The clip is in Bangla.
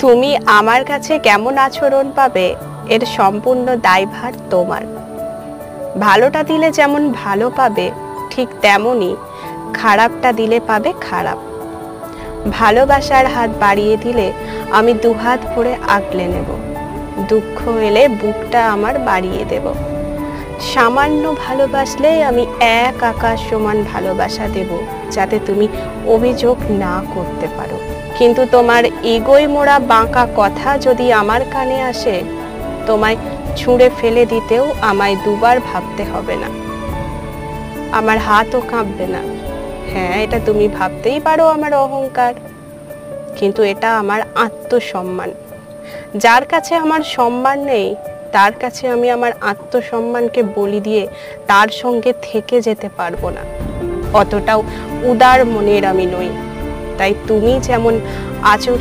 তুমি আমার কাছে কেমন আচরণ পাবে এর সম্পূর্ণ দায়ভার তোমার। ভালোটা দিলে যেমন ভালো পাবে, ঠিক তেমনই খারাপটা দিলে পাবে খারাপ। ভালোবাসার হাত বাড়িয়ে দিলে আমি দুহাত ভরে আগলে নেব, দুঃখ এলে বুকটা আমার বাড়িয়ে দেব। সামান্য ভালোবাসলেই আমি এক আকাশ সমান ভালোবাসা দেব, যাতে তুমি অভিযোগ না করতে পারো। কিন্তু তোমার ইগোয় মোড়া বাঁকা কথা যদি আমার কানে আসে, তোমায় ছুঁড়ে ফেলে দিতেও আমায় দুবার ভাবতে হবে না। আমার হাতও কাঁপবে না। হ্যাঁ, এটা তুমি ভাবতেই পারো আমার অহংকার, কিন্তু এটা আমার আত্মসম্মান। যার কাছে আমার সম্মান নেই, তার কাছে আমি আমার আত্মসম্মানকে বলি দিয়ে তার সঙ্গে থেকে যেতে পারবো না। অতটাও উদার মনের আমি নই। তাই তুমি যেমন আচরণ